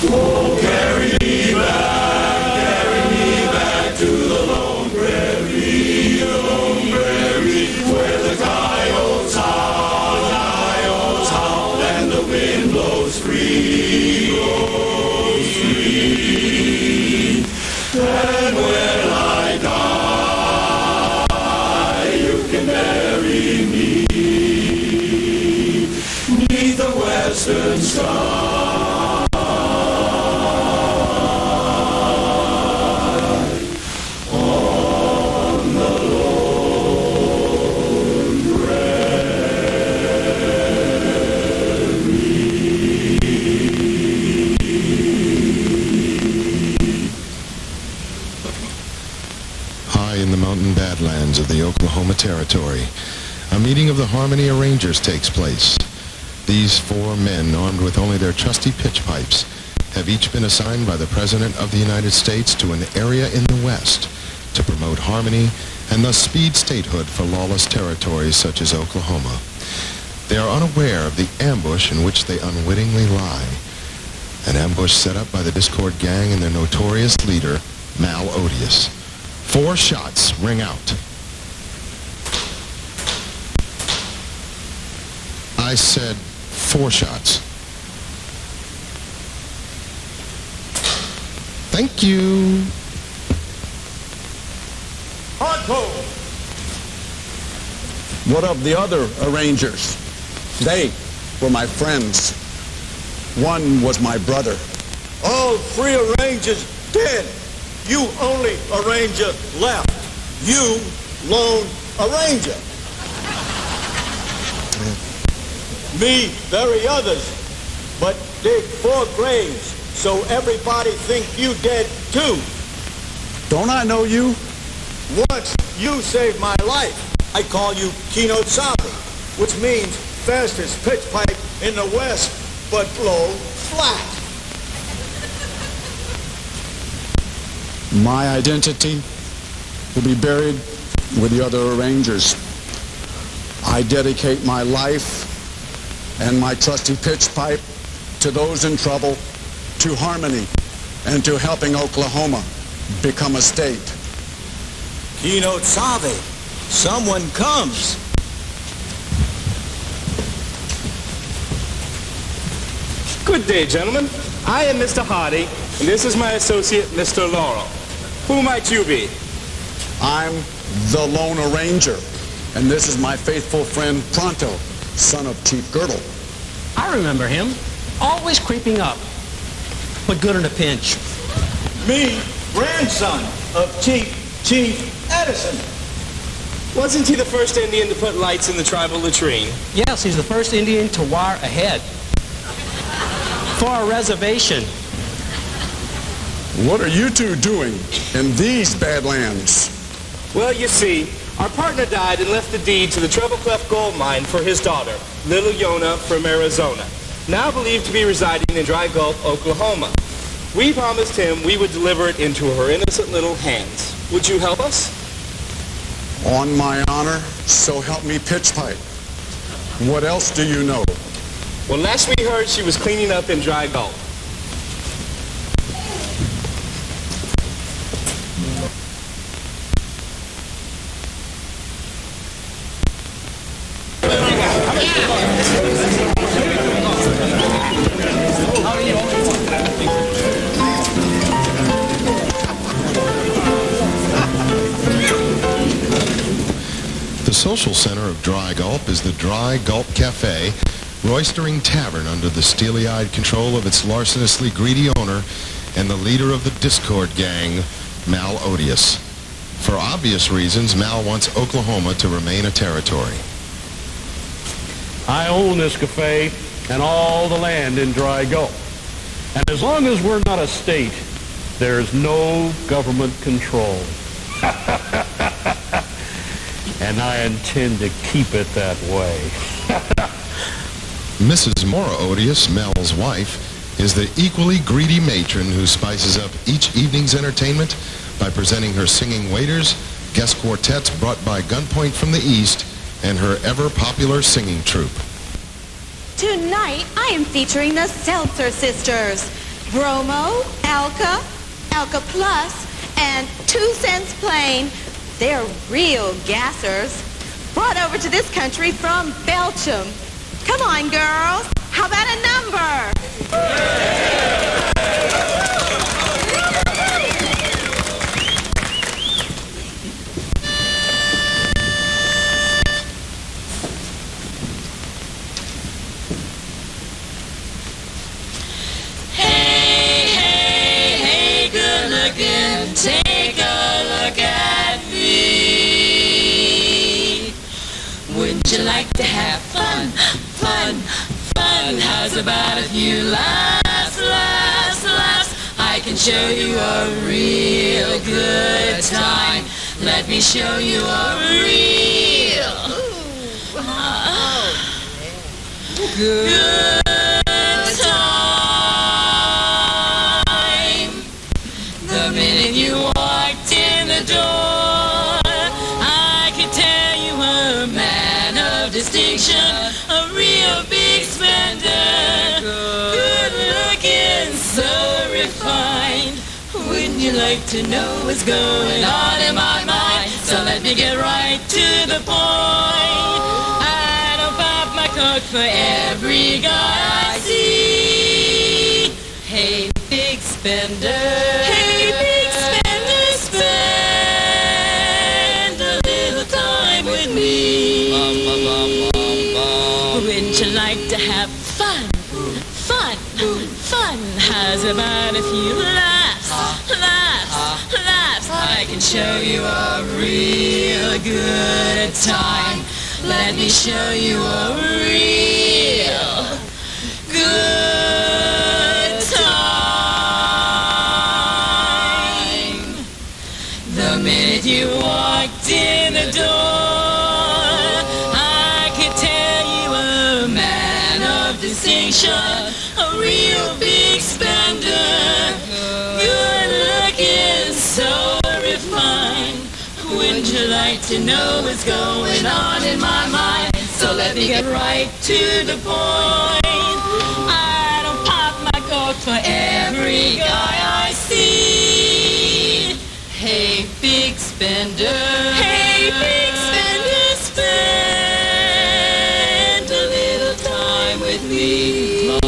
Oh, carry me back to the lone prairie, where the coyotes howl and the wind blows free, And when I die, you can bury me neath the western sky. On the lone High in the mountain badlands of the Oklahoma Territory, a meeting of the Harmony Arrangers takes place. These 4 men, armed with only their trusty pitch pipes, have each been assigned by the President of the United States to an area in the West to promote harmony and thus speed statehood for lawless territories such as Oklahoma. They are unaware of the ambush in which they unwittingly lie. An ambush set up by the Discord Gang and their notorious leader, Mal Odious. 4 shots ring out. I said 4 shots. Thank you. Hardcore. What of the other arrangers? They were my friends. One was my brother. All 3 arrangers dead. You only arranger left. You lone arranger. Me bury others, but dig 4 graves so everybody think you dead too. Don't I know you? Once you saved my life. I call you Keynote Sabi, which means fastest pitch pipe in the West, but blow flat. My identity will be buried with the other arrangers. I dedicate my life and my trusty pitch pipe to those in trouble, to harmony, and to helping Oklahoma become a state. Keynote Sabe, someone comes. Good day, gentlemen. I am Mr. Hardy, and this is my associate, Mr. Laurel. Who might you be? I'm the Lone Arranger, and this is my faithful friend Pronto, son of Chief Girdle. I remember him. Always creeping up, but good in a pinch. Me, grandson of Chief Edison. Wasn't he the first Indian to put lights in the tribal latrine? Yes, he's the first Indian to wire ahead for a reservation. What are you two doing in these badlands? Well, you see, our partner died and left the deed to the Treble Clef gold mine for his daughter, little Yona from Arizona, now believed to be residing in Dry Gulch, Oklahoma. We promised him we would deliver it into her innocent little hands. Would you help us? On my honor, so help me pitch pipe. What else do you know? Well, last we heard, she was cleaning up in Dry Gulch. The social center of Dry Gulch is the Dry Gulch Cafe, roistering tavern under the steely-eyed control of its larcenously greedy owner and the leader of the Discord Gang, Mal Odious. For obvious reasons, Mal wants Oklahoma to remain a territory. I own this cafe and all the land in Dry Gulch. And as long as we're not a state, there's no government control. And I intend to keep it that way. Mrs. Mora Odious, Mel's wife, is the equally greedy matron who spices up each evening's entertainment by presenting her singing waiters, guest quartets brought by gunpoint from the East, and her ever-popular singing troupe. Tonight, I am featuring the Seltzer Sisters. Bromo, Alka, Alka Plus, and 2 cents plain. They're real gassers. Brought over to this country from Belgium. Come on, girls. How about a number? Hey, good looking. Take a look at me. Wouldn't you like to have fun? How's about a few laughs? I can show you a real good time. Let me show you a real good time. The minute you walked in the door, I could tell you were a man of distinction, a real big spender, good looking, so refined. Wouldn't you like to know what's going on in my mind? So let me get right to the point. I don't pop my cork for every guy I see. Hey, big spender. Hey, big spender, spend a little time with me. Wouldn't you like to have fun? How's about a few laughs? I can show you a real good time. Let me show you a real good time. The minute you walked in the door, I could tell you a man of distinction, a real big spender, good looking, so refined. Wouldn't you like to know what's going on in my mind? So let me get right to the point. I don't pop my cork for every guy I see. Hey, big spender. Hey, big spender, spend a little time with me. No,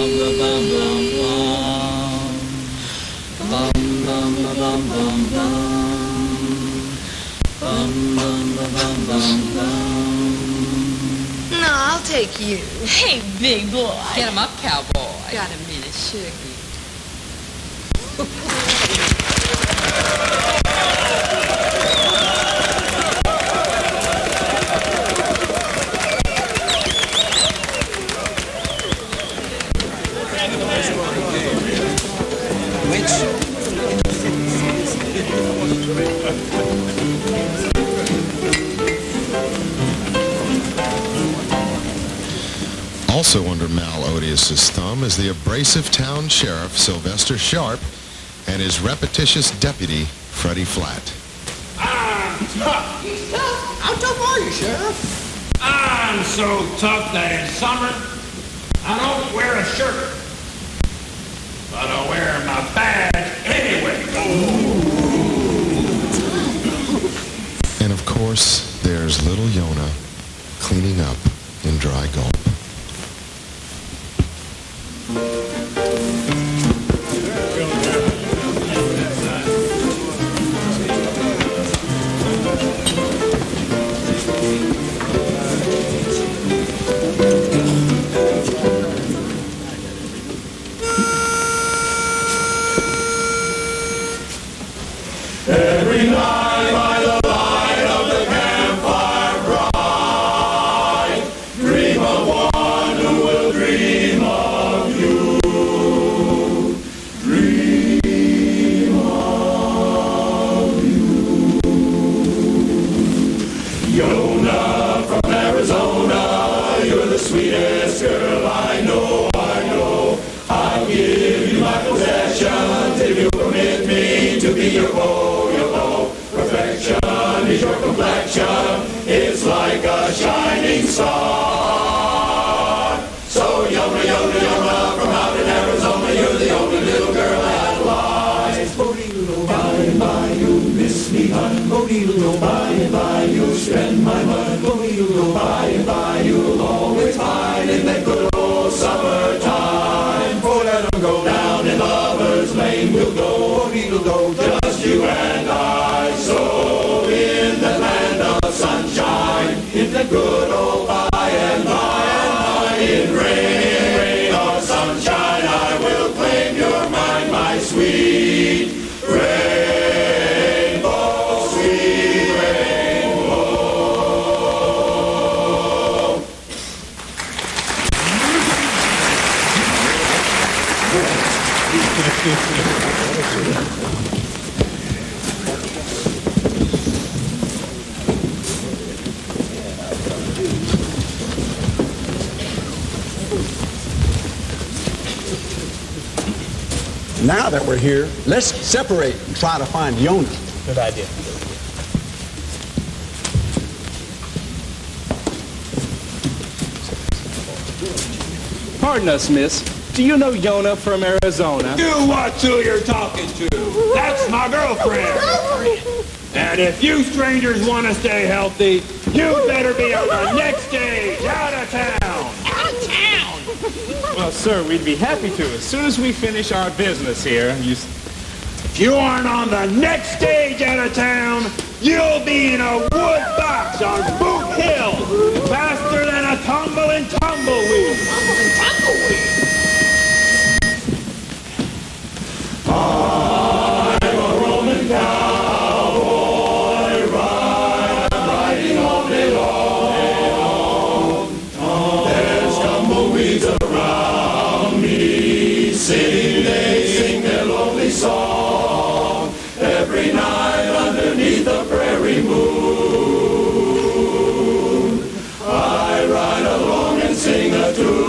I'll take you. Hey, big boy. Get him up, cowboy. Got a minute, Sugar. Also under Mal Odious' thumb is the abrasive town sheriff, Sylvester Sharp, and his repetitious deputy, Freddie Flatt. I'm tough. He's tough? How tough are you, Sheriff? I'm so tough that in summer, I don't wear a shirt. But I wear my badge anyway. And of course, there's little Yona cleaning up in Dry Gulp. Every night by the light of the campfire bright, dream of one who will dream of you. Dream of you. Yona from Arizona, you're the sweetest girl I know, I know. I'll give you my possessions if you permit me to be your beau. Perfection is your complexion, it's like a shining star. So Yona, Yona, Yona, from out in Arizona, you're the only little girl go by and by, you'll spend my money. You'll go by and by, you'll always find in that good old summertime. For let 'em go down in Lover's Lane, we'll go, just you and I. So in the land of sunshine, in the good old by and by, in rain or sunshine, I will claim your mind, my sweet rainbow, sweet rainbow. Now that we're here, let's separate and try to find Yona. Good idea. Pardon us, miss. Do you know Yona from Arizona? Do what who you're talking to? That's my girlfriend. And if you strangers want to stay healthy, you better be on the next stage, out of town. Out of town! Well, sir, we'd be happy to. As soon as we finish our business here, If you aren't on the next stage out of town, you'll be in a wood box on Boot Hill, faster than a tumbling tumbleweed. I'm a Roman cowboy, riding all day long. There's tumbleweeds around me, they sing their lonely song. Every night underneath the prairie moon, I ride along and sing a tune.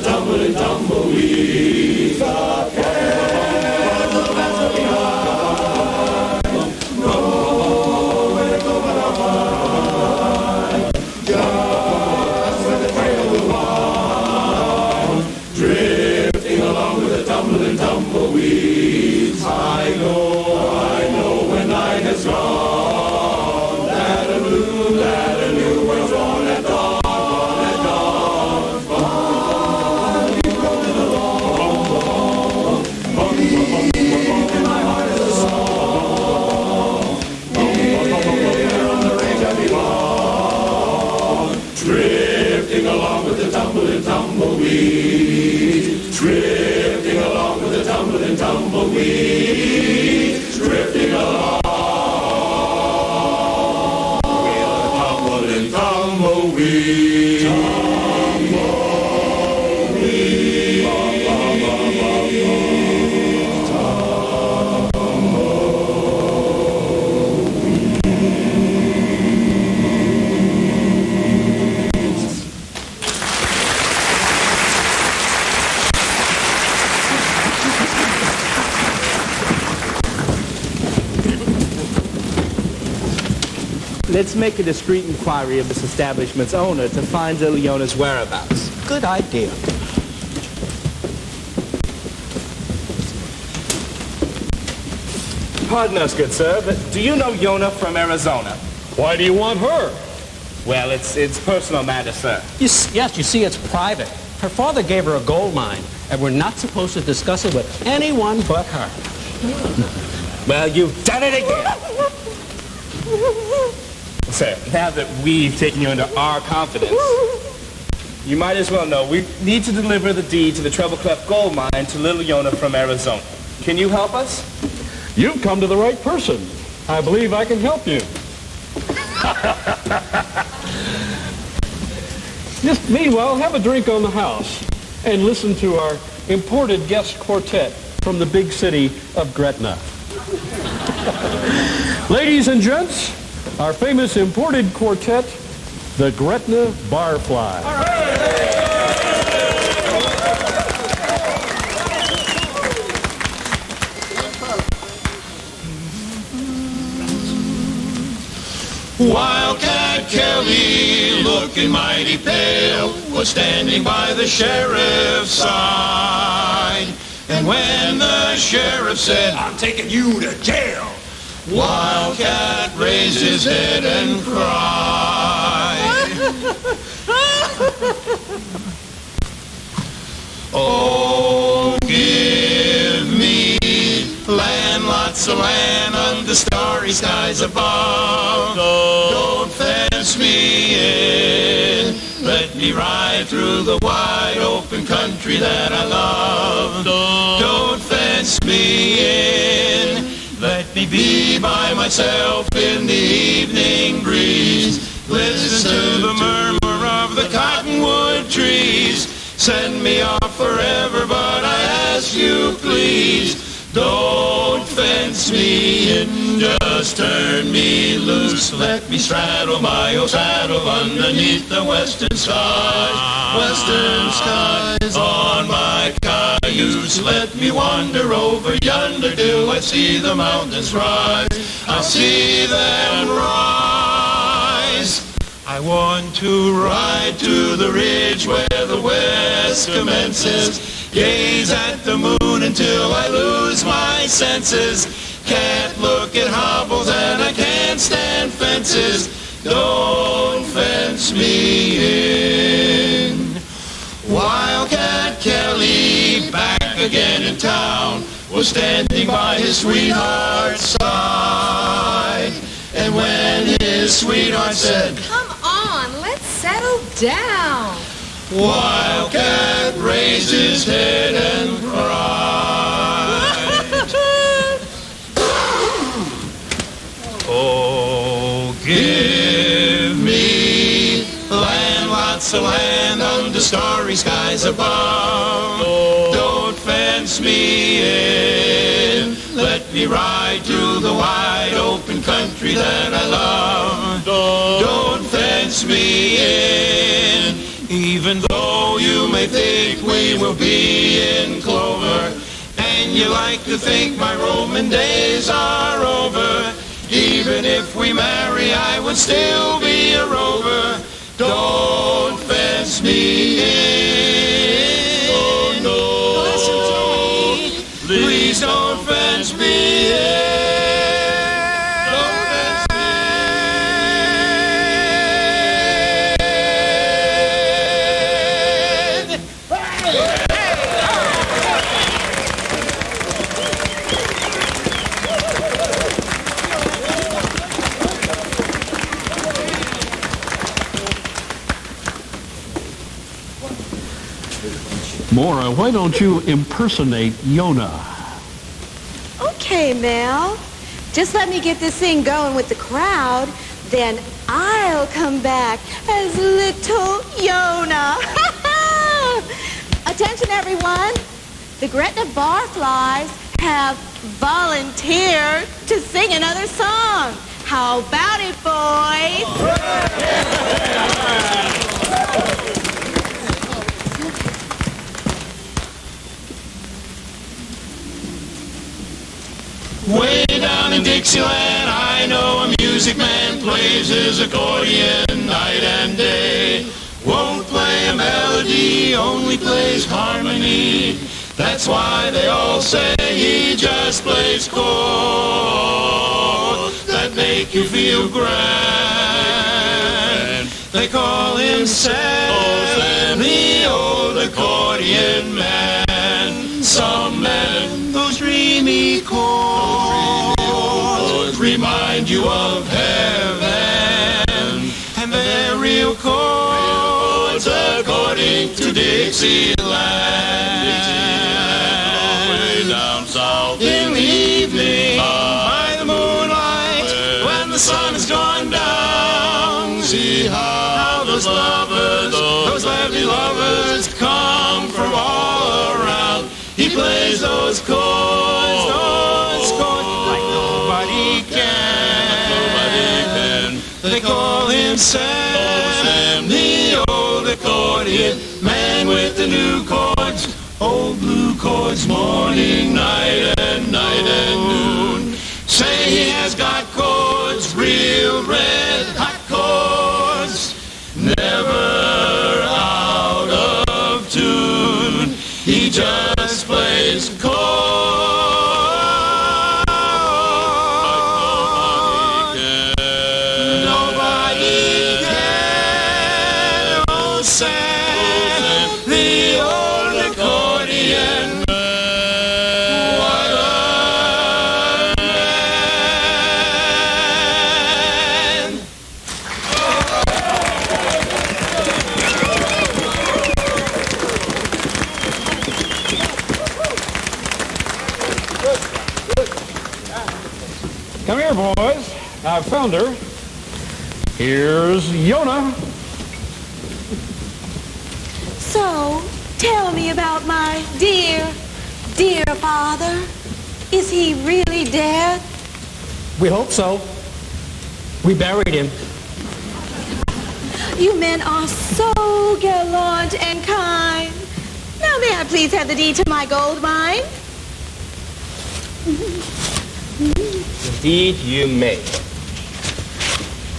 Tumbling tumbleweeds, the cares of the past are behind. Nowhere to go but up high, just where the trail will wind. Drifting along with the tumbling tumbleweeds. I know when night has gone, that a new world's born at dawn. Tumbling tumbleweeds, drifting along with the tumbling tumbleweeds, drifting along with the tumbling tumbleweeds. Let's make a discreet inquiry of this establishment's owner to find little Yona's whereabouts. Good idea. Pardon us, good sir, but do you know Yona from Arizona? Why do you want her? Well, it's personal matter, sir. Yes, you see, it's private. Her father gave her a gold mine, and we're not supposed to discuss it with anyone but her. Well, you've done it again. Sir, now that we've taken you under our confidence, you might as well know we need to deliver the deed to the Treble Clef gold mine to little Yona from Arizona. Can you help us? You've come to the right person. I believe I can help you. Just meanwhile, have a drink on the house and listen to our imported guest quartet from the big city of Gretna. Ladies and gents, our famous imported quartet, the Gretna Barfly. Wildcat Kelly, looking mighty pale, was standing by the sheriff's side. And when the sheriff said, I'm taking you to jail, Wildcat raised his head and cried. Oh, give me land, lots of land under starry skies above. Don't fence me in, let me ride through the wide open country that I love. Don't fence me in, let me be by myself in the evening breeze. Listen to the murmur of the cottonwood trees. Send me off forever, but I ask you please, don't fence me in, just turn me loose. Let me straddle my old saddle underneath the western skies. Western skies on my cayuse. Let me wander over yonder till I see the mountains rise. I see them rise. I want to ride to the ridge where the west commences. Gaze at the moon until I lose my senses. Can't look at hobbles and I can't stand fences. Don't fence me in. Wildcat Kelly, back again in town, was standing by his sweetheart's side. And when his sweetheart said, Come on, let's settle down. Wildcat raised his head and cried. Oh, give me land, lots of land under starry skies above. Don't fence me in, let me ride through the wide open country that I love. Don't fence me in, even though you may think we will be in clover, and you like to think my roaming days are over. Even if we marry, I would still be a rover. Don't fence me in. Oh no, please don't fence me in. Maura, why don't you impersonate Yona? Okay, Mel. Just let me get this thing going with the crowd, then I'll come back as little Yona. Attention, everyone. The Gretna Barflies have volunteered to sing another song. How about it, boys? Way down in Dixieland, I know a music man plays his accordion night and day. Won't play a melody, only plays harmony. That's why they all say he just plays chords that make you feel grand. They call him Sam, the old accordion man. Some men, those dreamy chords remind you of heaven, and they're real chords according to Dixieland. Way down south in the evening, by the moonlight, when the sun has gone down, see how those lovers, those lovely lovers come from all around. He plays those chords like nobody can. They call him Sam, the old accordion man with the new chords, old blue chords, morning, night and noon. Say he has got chords real red, I found her. Here's Yona. So, tell me about my dear father. Is he really dead? We hope so. We buried him. You men are so gallant and kind. Now may I please have the deed to my gold mine? Indeed you may.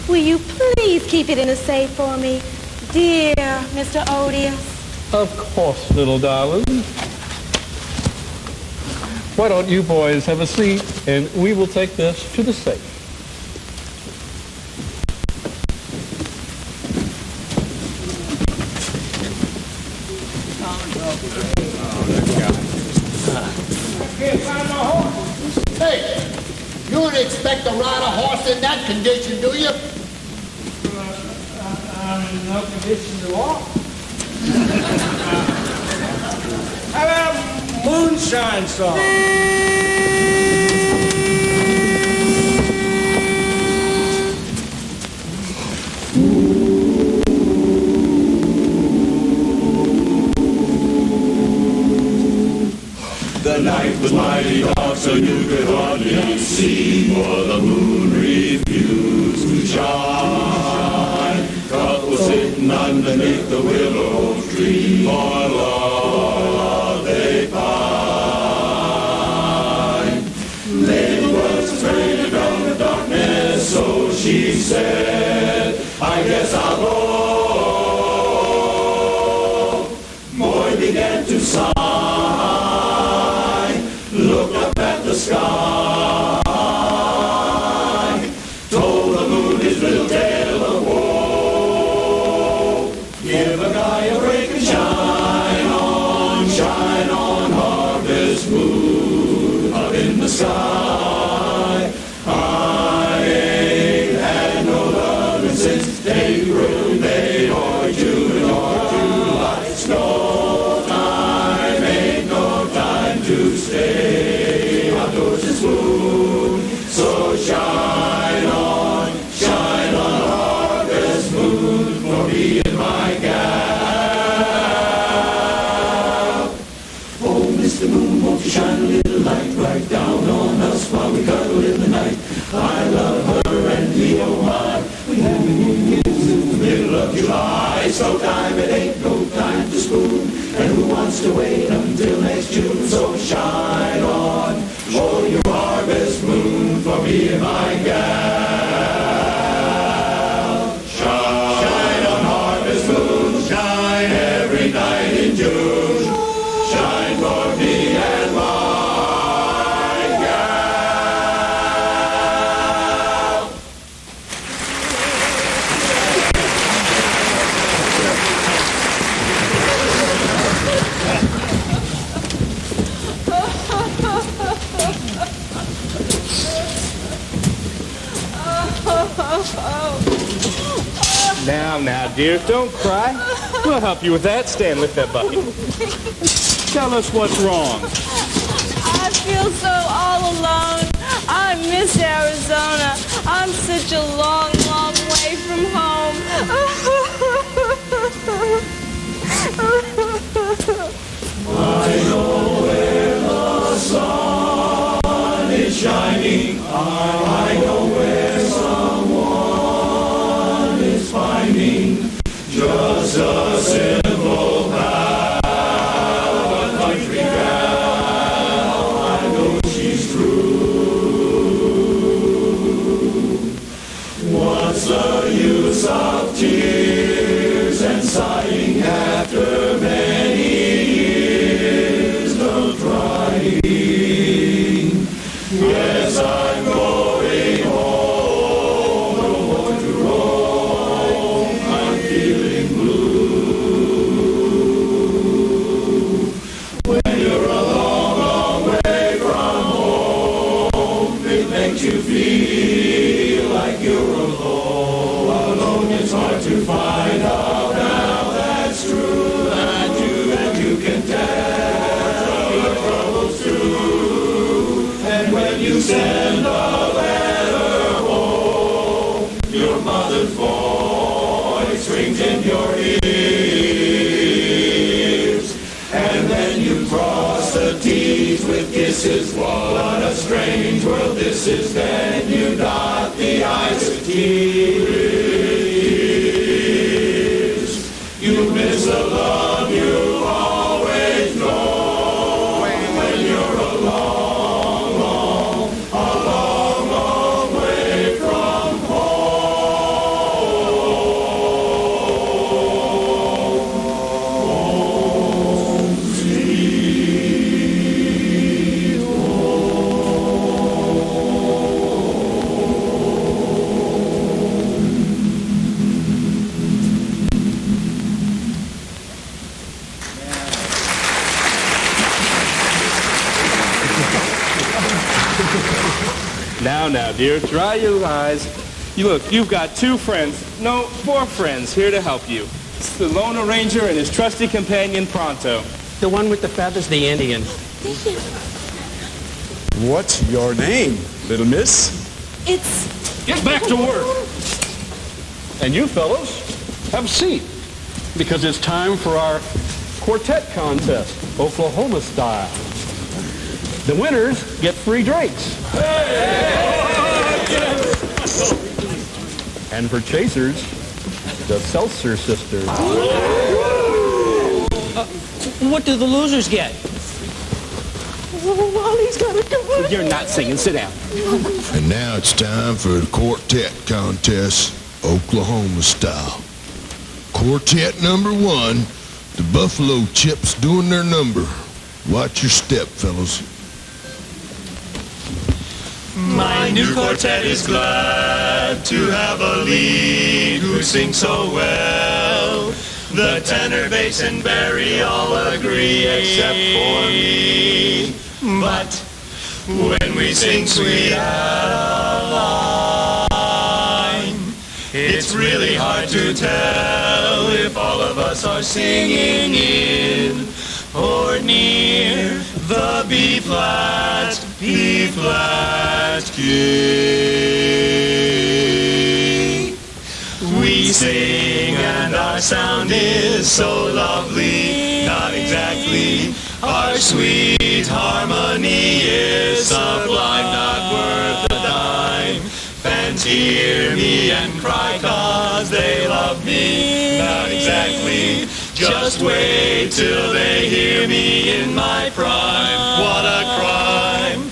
Will you please keep it in a safe for me, dear Mr. Odious? Of course, little darling. Why don't you boys have a seat, and we will take this to the safe. Can't find my horse. Hey, you don't expect to ride a horse in that condition, do you? I'm in no condition to walk. How about a moonshine song? The night was mighty dark, so you could hardly see, for the moon refused to shine. Couple sitting underneath the willow tree, for love they pined. Lady was afraid of the darkness, so she said, I guess I'll go. Boy began to sigh, looked up at the sky, told the moon his little tale of woe. Give a guy a break and shine on, harvest moon up in the sky. I ain't had no loving since April, May, or June, or July. Snow time ain't no time to stay outdoors is moon, so shine on, harvest moon, for me and my gal. Oh, Mr. Moon, won't you shine a little light right down on us while we cuddle in the night? I love her and me, oh my, we haven't been kids in the middle of July. It's no time, it ain't no time to spoon, and who wants to wait until next June? So shine on, oh your harvest moon, for me and my gal. Shine on harvest moon, shine every night in June. Shine for me and my gal. Now, dear, don't cry. We'll help you with that. Stand, lift that bucket. Tell us what's wrong. I feel so all alone. I miss Arizona. I'm such a long, long way from home. I know where the sun is shining. I know where someone is finding just a simple path, a country gal. I know she's true. What's the use of tears and sighing after many years of trying? Yes, I'm going home, no more to roam. I'm feeling blue. When you're a long, long way from home, it makes you feel like you're alone. Alone, it's hard to find. Your mother's voice rings in your ears. And then you cross the T's with kisses. What a strange world this is. Then you dot the I's with tears. You miss the love you always know when you're a long, long way from home. Sweet Now, dear, dry your eyes. Look, you've got 2 friends, no, 4 friends here to help you. It's the Lone Ranger and his trusty companion, Pronto. The one with the feathers, the Indian. What's your name, little miss? It's... Get back to work. And you fellows, have a seat. Because it's time for our quartet contest, Oklahoma style. The winners get free drinks. And for chasers, the Seltzer sisters. What do the losers get? Wally's gotta go. You're not singing. Sit down. And now it's time for the quartet contest, Oklahoma style. Quartet number 1, the Buffalo Chips doing their number. Watch your step, fellas. My new quartet is glad to have a lead who sings so well. The tenor, bass, and Barry all agree except for me. But when we sing Sweet Adeline, it's really hard to tell if all of us are singing in or near the B-flat key. We sing and our sound is so lovely, not exactly. Our sweet harmony is sublime, not worth a dime. Fans hear me and cry 'cause they love me, not exactly. Just wait till they hear me in my prime. What a crime!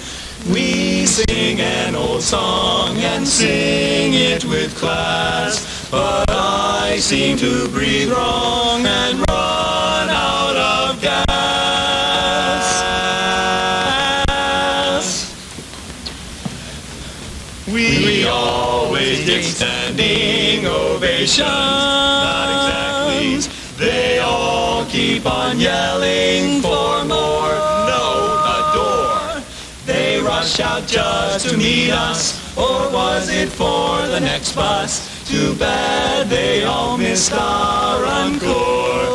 We sing an old song and sing it with class, but I seem to breathe wrong and run out of gas. We always get standing ovations, not exactly. They all keep on yelling for more. No, adore. They rush out just to meet us, or was it for the next bus? Too bad they all missed our encore.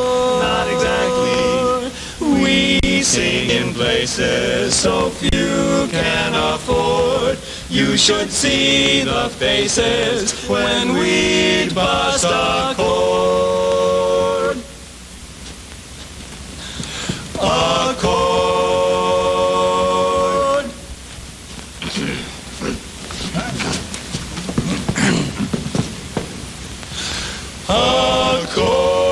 Not exactly. We sing in places so few can afford. You should see the faces when we bust a chord. A chord. A chord.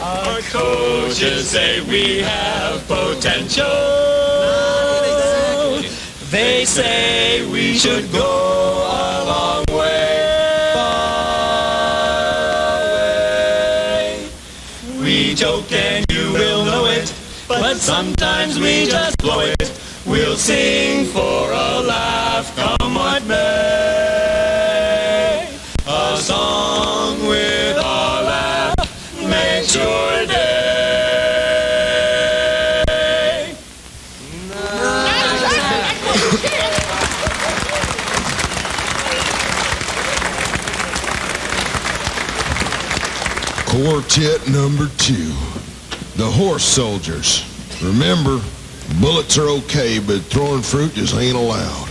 Our coaches say we have potential. Not exactly. They say we should go a long way. We joke and you will know it, but sometimes we just blow it. We'll sing for a laugh, come what may. A song with our laugh makes your day. Quartet number 2, the Horse Soldiers. Remember, Bullets are okay, but throwing fruit just ain't allowed.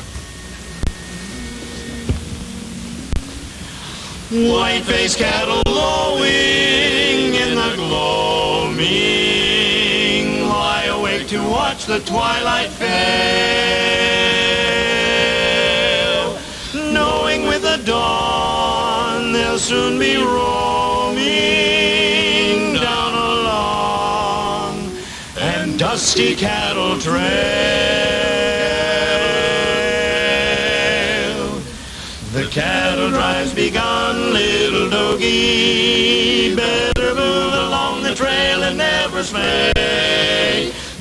White-faced cattle lowing in the gloaming, lie awake to watch the twilight fail, knowing with the dawn they'll soon be roaming down a long and dusty cattle trail. The cattle drive's begun, little Dogie. Better move along the trail and never sway.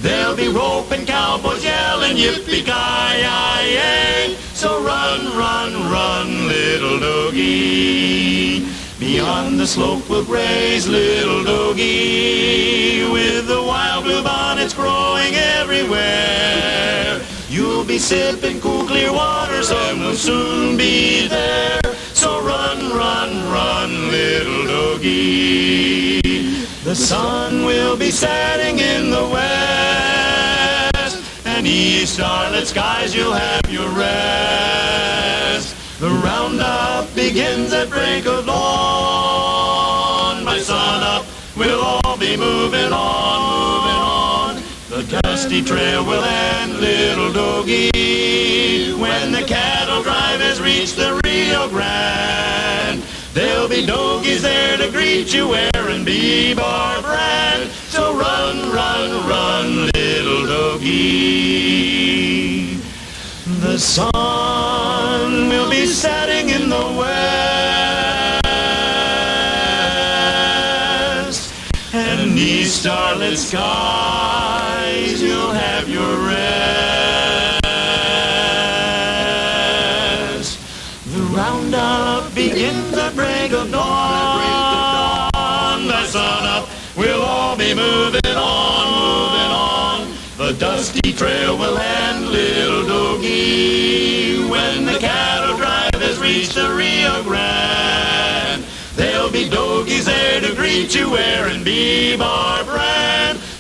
There'll be roping cowboys yelling yippee-ki-yay. So run, run, run, little Dogie. Beyond the slope will graze little Dogie, with the wild bluebonnets growing everywhere. You'll be sipping cool, clear water, sun will soon be there. So run, run, run, little Dogie. The sun will be setting in the west, and east starlit skies you'll have your rest. The roundup begins at break of dawn. By sunup we'll all be moving on, moving on. The dusty trail will end, little Dogie, when the cattle drive has reached the Rio Grande. There'll be Dogies there to greet you wearing be Barber. So run, run, run, little Dogie. The sun will be setting in the west, and 'neath starlit skies you'll have your rest. The roundup begins at break of dawn. By sunup we'll all be moving on, moving on. The dusty trail will end, little Dogie, when the cattle drive has reached the Rio Grande. There'll be Dogies there to greet you wearing be Barber.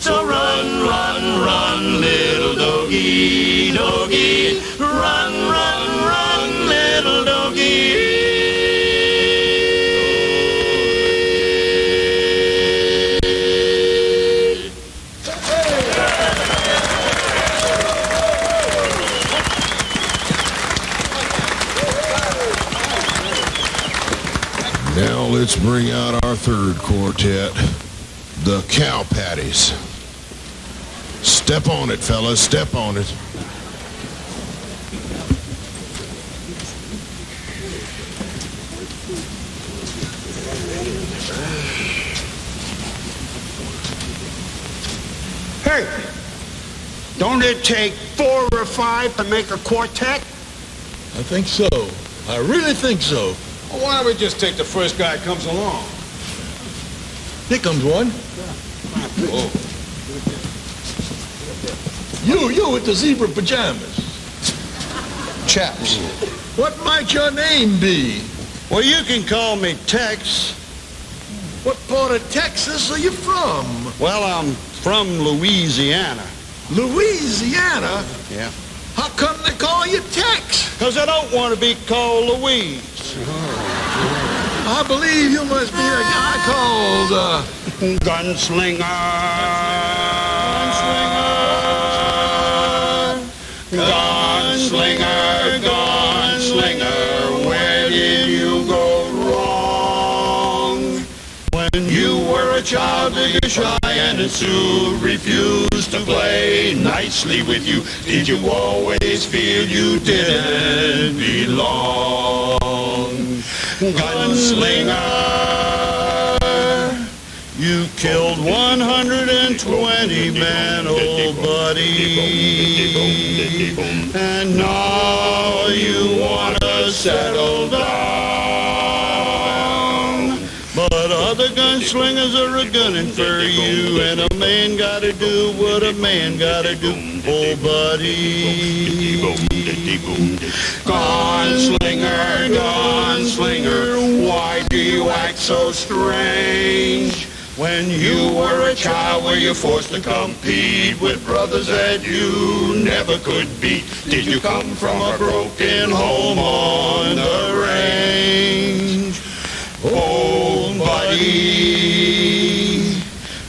So run, run, run, little Dogie, Dogie, run, run, run, little Dogie. Now let's bring out our third quartet, the Cow Patties. Step on it, fellas, step on it. Hey, don't it take 4 or 5 to make a quartet? I think so. I really think so. Well, why don't we just take the first guy that comes along? Here comes one. Oh. You with the zebra pajamas. Chaps. What might your name be? Well, you can call me Tex. What part of Texas are you from? Well, I'm from Louisiana. Louisiana? Yeah. How come they call you Tex? Because I don't want to be called Louise. I believe you must be a guy called, Gunslinger. Gunslinger, Gunslinger, where did you go wrong? When you were a child, did you shy and Sue refused to play nicely with you? Did you always feel you didn't belong? Gunslinger, you killed 120 men, old buddy, and now you want to settle down. But other gunslingers are a-gunning for you, and a man gotta do what a man gotta do, old buddy. Gunslinger, gunslinger, why do you act so strange? When you were a child, were you forced to compete with brothers that you never could beat? Did you come from a broken home on the range? Oh, buddy,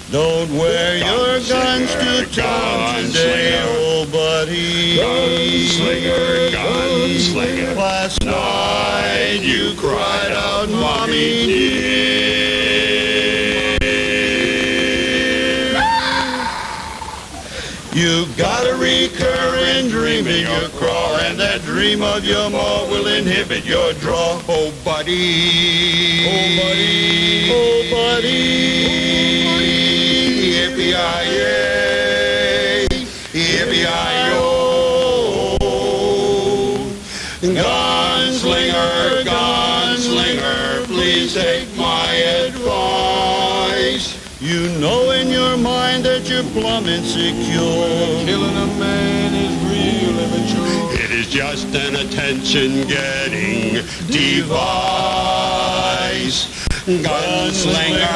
don't wear your guns to town today, oh, buddy. Gunslinger, gunslinger. Last night you cried out, Mommy dear. You got a recurring dream in your craw, and that dream of your maw will inhibit your draw. Oh, buddy. Oh, buddy. Oh, buddy. Yippee-yi-yay. Yippee-yi-yo. Gunslinger, gunslinger, please take my advice. You know in your mind that you're plumb insecure. Killing a man is real immature. It is just an attention-getting device. Gunslinger,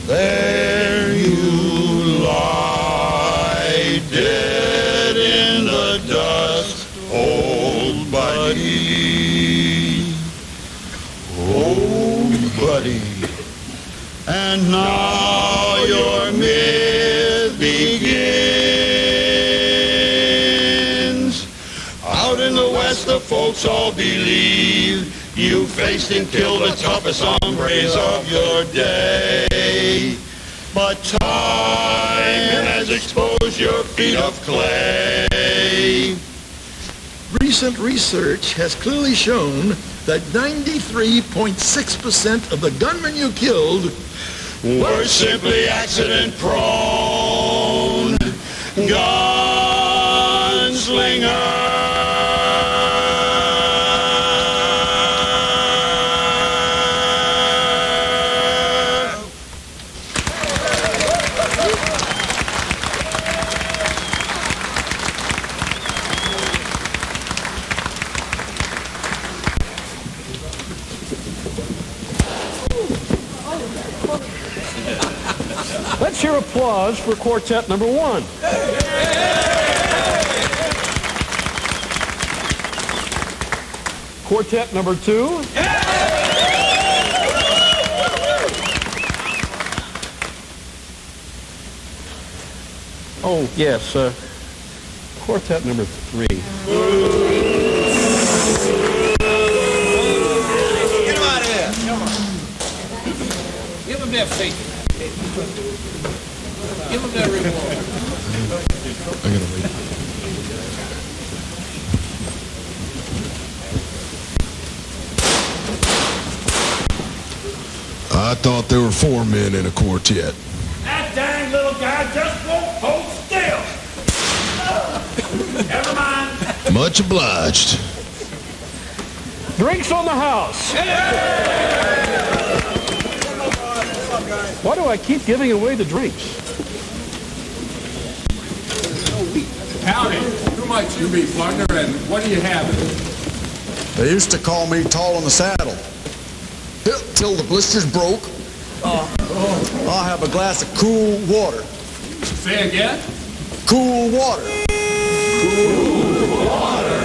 there you lie, dead in the dust, old buddy. Old buddy. And now your myth begins. Out in the West, the folks all believe you faced and killed the toughest hombres of your day. But time has exposed your feet of clay. Recent research has clearly shown that 93.6% of the gunmen you killed were simply accident prone. Gunslinger. Let's hear applause for quartet number 1. Quartet number 2. Oh, yes, quartet number 3. Get him out of here. Come on. Give him that faith. Give him that reward. I'm gonna wait. I thought there were 4 men in a quartet. That dang little guy just won't hold still. Never mind. Much obliged. Drinks on the house. Why do I keep giving away the drinks? Howdy. Who might you be, partner, and what do you have? They used to call me tall in the saddle. Till the blisters broke. I'll have a glass of cool water. Say again? Cool water. Cool water.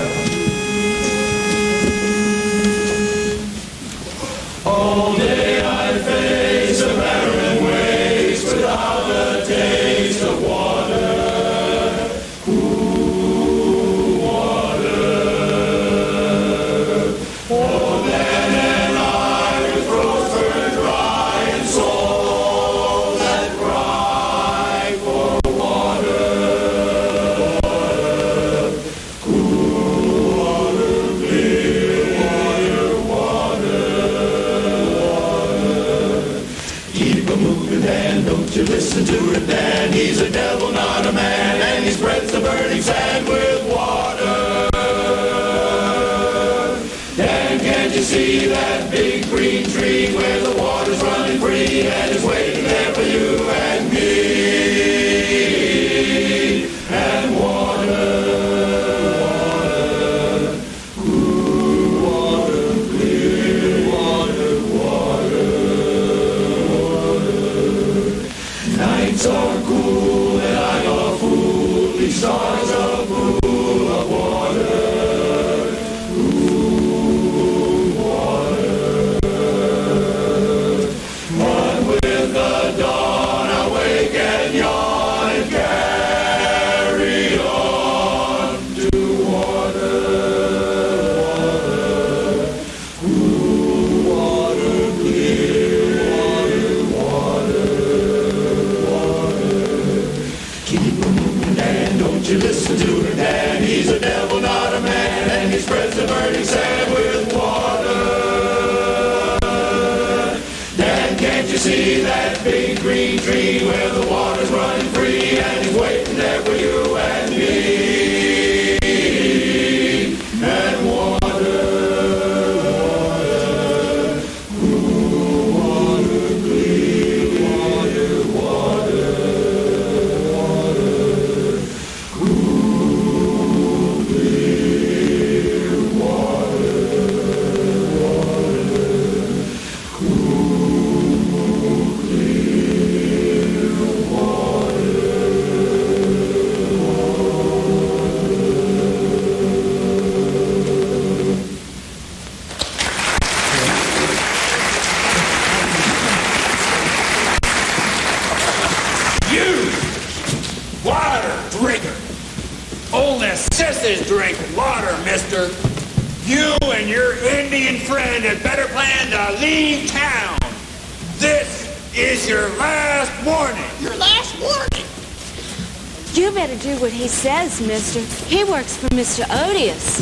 All day I face a barren waste without a taste of water. Cool water. Oh, then and I with throats burned dry and souls that cry for water. Water. Cool water, clear water, water. Keep a moving, Dan, don't you listen to it, Dan. He's a devil, not a man, and he spreads the burning sand with water. Dan, can't you see that big green tree where the water's running free and is waiting there for you and me? And water, water, cool water, clear water, water. water's a pool of water. Ooh, water. But with the dawn I wake and yawn and carry on to water. Ooh, water, clear water. Keep moving, Dan, don't you listen to him, Dan. He's a devil, not a man, and he spreads the burning sand with water. Dan, can't you see that big green tree where the water's running free, and he's waiting there for you and me? And water, ooh, water, clear water. You, water drinker. Only sissies drink water, mister. You and your Indian friend had better plan to leave town. This is your last warning. Your last warning? You better do what he says, mister. He works for Mr. Odious.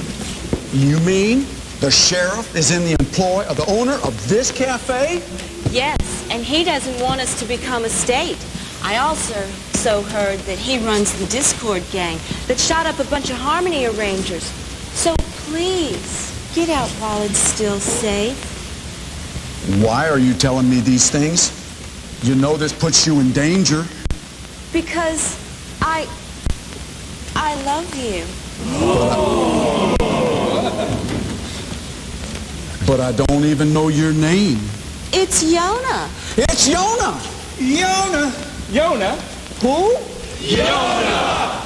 You mean the sheriff is in the employ of the owner of this cafe? Yes, and he doesn't want us to become a state. I also heard that he runs the Discord gang that shot up a bunch of harmony arrangers. So please, get out while it's still safe. Why are you telling me these things? You know this puts you in danger. Because I love you. But I don't even know your name. It's Yona. It's Yona! Yona? Yona? Who? Yona!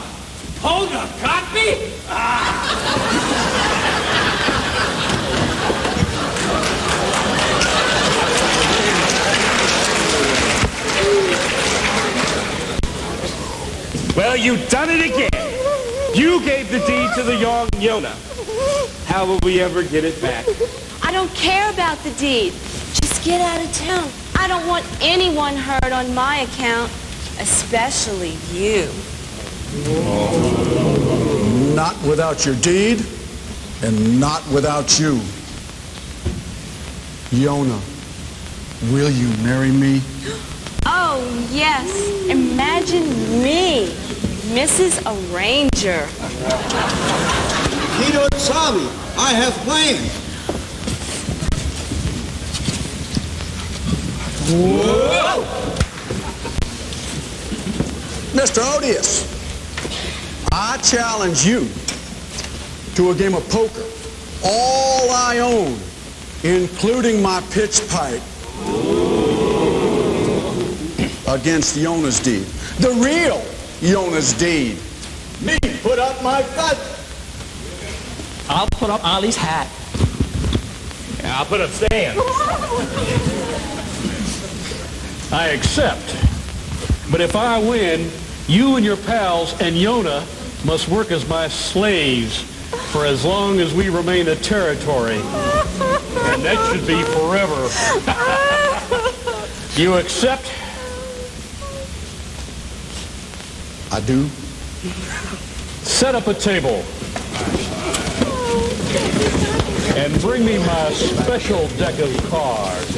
Hold up, copy? Well, you done it again. You gave the deed to the young Yona. How will we ever get it back? I don't care about the deed. Just get out of town. I don't want anyone hurt on my account, especially you. Not without your deed, and not without you. Yona, will you marry me? Oh, yes. Imagine me, Mrs. Arranger. Kino Sabi, I have plans. Whoa! Mr. Odious, I challenge you to a game of poker. All I own, including my pitch pipe, against Yona's deed. The real Yona's deed. Me put up my gun. I'll put up Ollie's hat. Yeah, I'll put up Stan. I accept. But if I win, you and your pals and Yona must work as my slaves for as long as we remain a territory. And that should be forever. You accept? I do. Set up a table. And bring me my special deck of cards.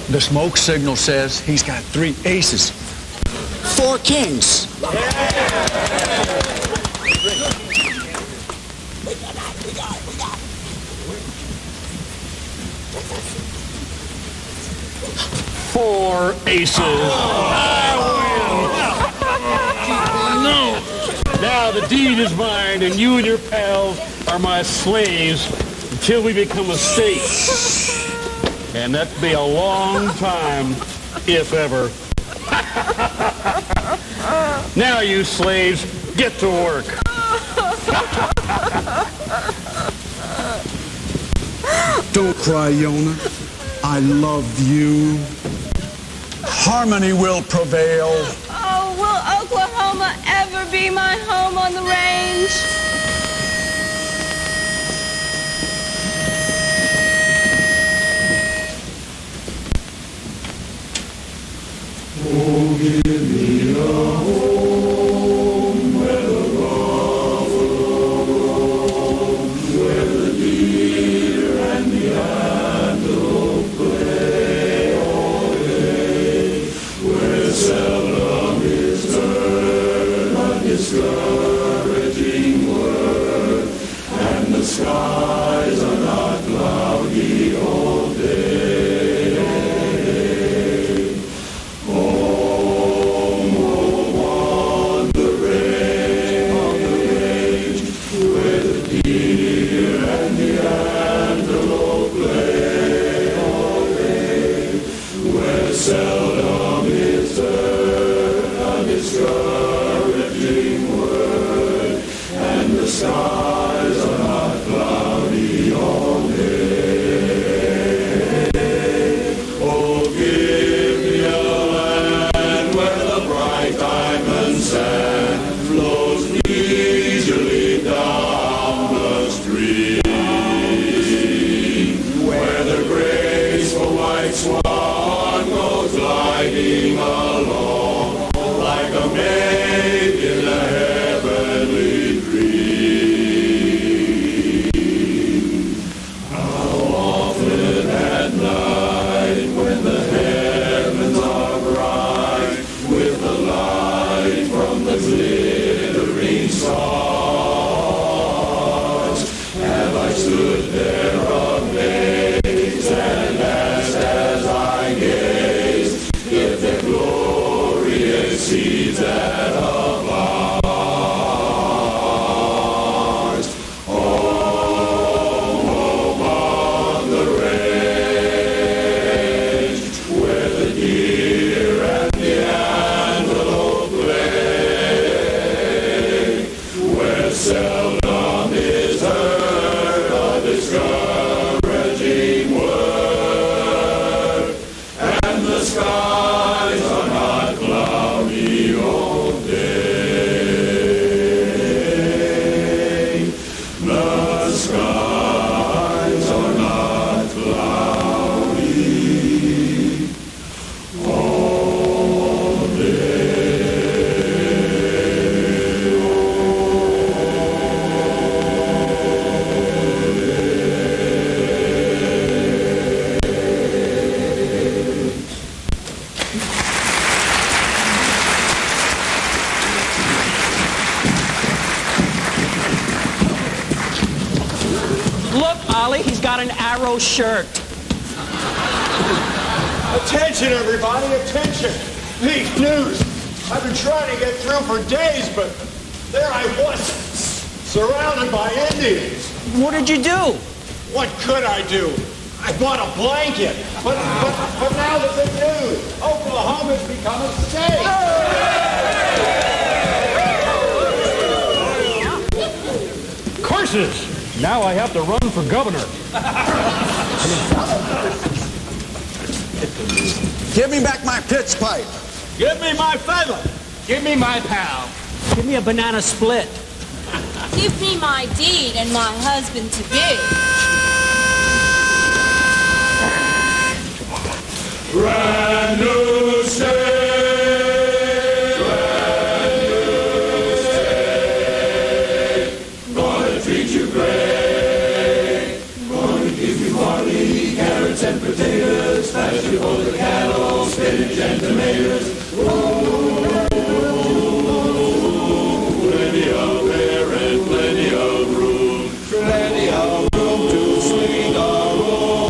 The smoke signal says he's got 3 aces. 4 kings. Four aces. I win. No. Now the deed is mine, and you and your pals are my slaves until we become a state. And that'd be a long time, if ever. Now, you slaves, get to work. Don't cry, Yona. I love you. Harmony will prevail. Oh, will Oklahoma ever be my home on the range? Oh, give me a home where the buffalo roam, where the deer and the antelope play all day, where seldom is heard a discouraging word, and the skies are not cloudy all day. Seldom is heard a discouraging word, and the skies are not cloudy all day. Oh, give me a land where the bright diamond sand flows leisurely down the stream, where the graceful white swan gliding along like a maid in a heavenly dream. How often at night when the heavens are bright with the light from the glittering stars, have I stood there amazed and asked as I gazed if their glory exceeds that of ours. Home on the range, where the deer and the antelope play, where seldom is heard a discouraging word, and the skies are not cloudy all day. The skies are not cloudy all day. Look, Ollie, he's got an arrow shirt. Attention, everybody, attention. Big news. I've been trying to get through for days, but there I was, surrounded by Indians. What did you do? What could I do? I bought a blanket. But now the big news. Oklahoma's become a state. Curses! Now I have to run for governor. Give me back my pitch pipe. Give me my feather. Give me my pal. Give me a banana split. Give me my deed and my husband to be. Brand new state, brand new state. Gonna treat you great. Gonna give you barley, carrots, and potatoes. Flash you over the and tomatoes. Plenty of air and plenty of room. Plenty of room to swing around.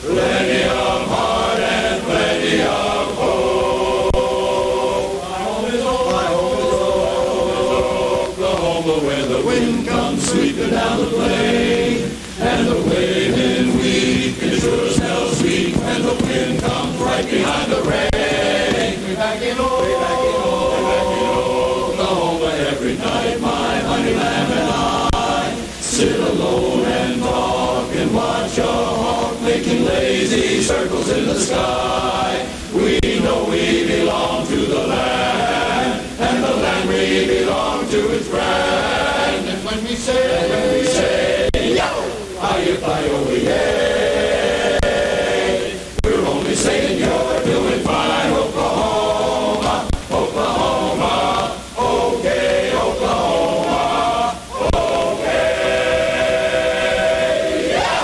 Plenty of heart and plenty of hope. My home is Oklahoma, where the wind comes sweeping down the plain, and the waving wheat can sure smell sweet when the wind comes right behind the rain. Way back in Oklahoma, every night my honey lamb and I sit alone and talk and watch a hawk making lazy circles in the sky. We know we belong to the land, and the land we belong to is grand. And when we say, yo, hi-yi-fi-yo-yay, we're only saying you're doing fine, Oklahoma, Oklahoma, okay, Oklahoma, okay, yeah!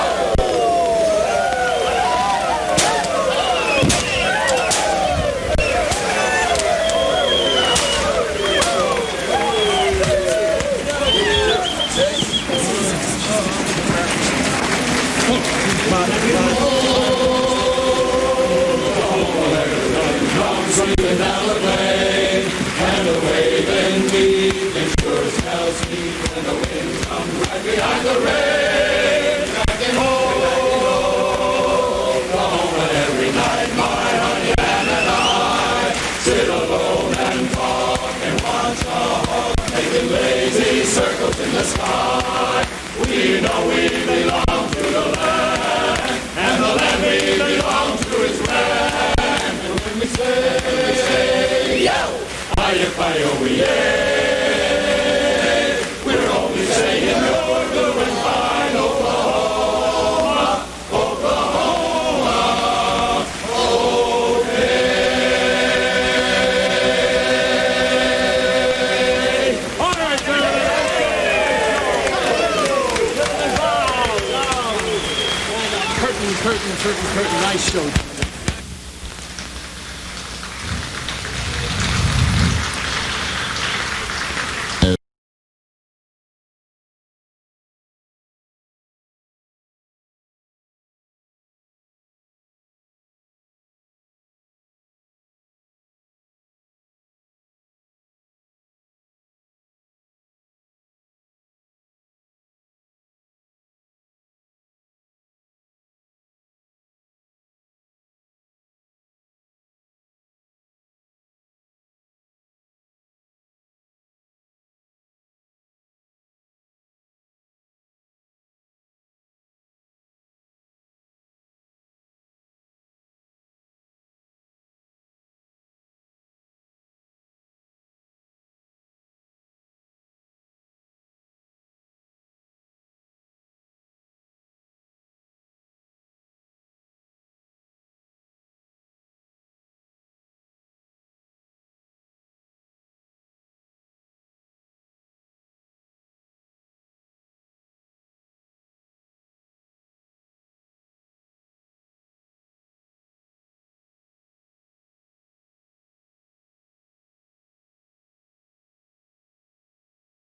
Sweeping down the plain, and the waving wheat can sure smell sweet when the wind comes right behind the rain. Back in Oklahoma, every night my honey lamb and I sit alone and talk and watch a hawk making lazy circles in the sky. We know we belong to the land, and the land we belong to is grand. We say, yo, hi-yi-fi-yo-yay, we're only saying you're doing fine, Oklahoma, Oklahoma, okay. All right, Curtain, nice show.